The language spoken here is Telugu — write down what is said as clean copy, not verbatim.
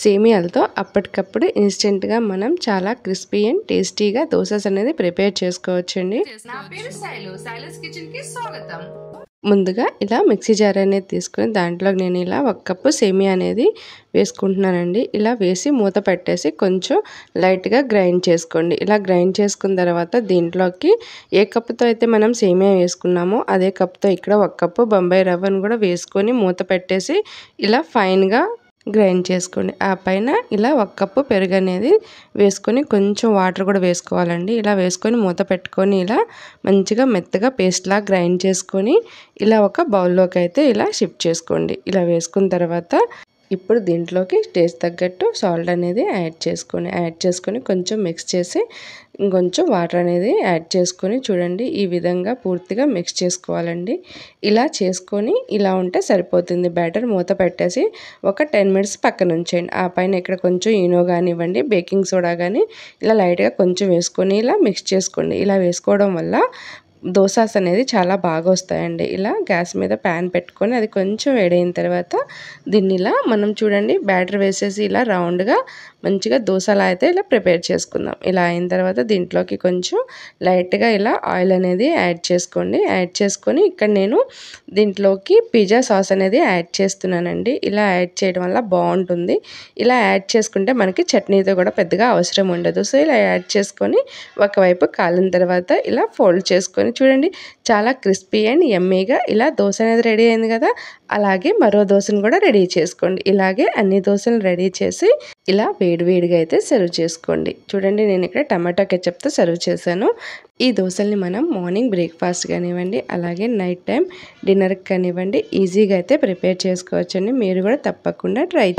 సేమియాలతో అప్పటికప్పుడు ఇన్స్టెంట్గా మనం చాలా క్రిస్పీ అండ్ టేస్టీగా దోసెస్ అనేది ప్రిపేర్ చేసుకోవచ్చండి. ముందుగా ఇలా మిక్సీ జార్ అనేది తీసుకొని దాంట్లో నేను ఇలా 1 కప్పు సేమియా అనేది వేసుకుంటున్నానండి. ఇలా వేసి మూత పెట్టేసి కొంచెం లైట్గా గ్రైండ్ చేసుకోండి. ఇలా గ్రైండ్ చేసుకున్న తర్వాత దీంట్లోకి ఏ కప్పుతో అయితే మనం సేమియా వేసుకున్నామో అదే కప్తో ఇక్కడ 1 కప్పు బొంబాయి రవ్వను కూడా వేసుకొని మూత పెట్టేసి ఇలా ఫైన్గా గ్రైండ్ చేసుకోండి. ఆ పైన ఇలా 1 కప్పు పెరుగు అనేది వేసుకొని కొంచెం వాటర్ కూడా వేసుకోవాలండి. ఇలా వేసుకొని మూత పెట్టుకొని ఇలా మంచిగా మెత్తగా పేస్ట్లా గ్రైండ్ చేసుకొని ఇలా ఒక బౌల్లోకి అయితే ఇలా షిఫ్ట్ చేసుకోండి. ఇలా వేసుకున్న తర్వాత ఇప్పుడు దీంట్లోకి టేస్ట్ తగ్గట్టు సాల్ట్ అనేది యాడ్ చేసుకొని కొంచెం మిక్స్ చేసి ఇంకొంచెం వాటర్ అనేది యాడ్ చేసుకొని చూడండి ఈ విధంగా పూర్తిగా మిక్స్ చేసుకోవాలండి. ఇలా చేసుకొని ఇలా ఉంటే సరిపోతుంది. బ్యాటర్ మూత పెట్టేసి ఒక 10 మినిట్స్ పక్కన ఉంచేయండి. ఆ పైన ఇక్కడ కొంచెం ఈనో కానివ్వండి, బేకింగ్ సోడా కానీ ఇలా లైట్గా కొంచెం వేసుకొని ఇలా మిక్స్ చేసుకోండి. ఇలా వేసుకోవడం వల్ల దోసాస్ అనేది చాలా బాగా వస్తాయండి. ఇలా గ్యాస్ మీద ప్యాన్ పెట్టుకొని అది కొంచెం వేడైన తర్వాత దీన్ని ఇలా మనం చూడండి బ్యాటర్ వేసేసి ఇలా రౌండ్గా మంచిగా దోసలా అయితే ఇలా ప్రిపేర్ చేసుకుందాం. ఇలా అయిన తర్వాత దీంట్లోకి కొంచెం లైట్గా ఇలా ఆయిల్ అనేది యాడ్ చేసుకోండి. యాడ్ చేసుకొని ఇక్కడ నేను దీంట్లోకి పిజ్జా సాస్ అనేది యాడ్ చేస్తున్నానండి. ఇలా యాడ్ చేయడం వల్ల బాగుంటుంది. ఇలా యాడ్ చేసుకుంటే మనకి చట్నీతో కూడా పెద్దగా అవసరం ఉండదు. సో ఇలా యాడ్ చేసుకొని ఒకవైపు కాలిన తర్వాత ఇలా ఫోల్డ్ చేసుకొని చూడండి చాలా క్రిస్పీ అండ్ యమ్మీగా ఇలా దోశ అనేది రెడీ అయింది కదా. అలాగే మరో దోశను కూడా రెడీ చేసుకోండి. ఇలాగే అన్ని దోశలు రెడీ చేసి ఇలా వేడివేడిగా అయితే సర్వ్ చేసుకోండి. చూడండి నేను ఇక్కడ టమాటో కెచప్తో సర్వ్ చేశాను. ఈ దోశల్ని మనం మార్నింగ్ బ్రేక్ఫాస్ట్ కానివ్వండి, అలాగే నైట్ టైం డిన్నర్కి కానివ్వండి ఈజీగా అయితే ప్రిపేర్ చేసుకోవచ్చండి. మీరు కూడా తప్పకుండా ట్రై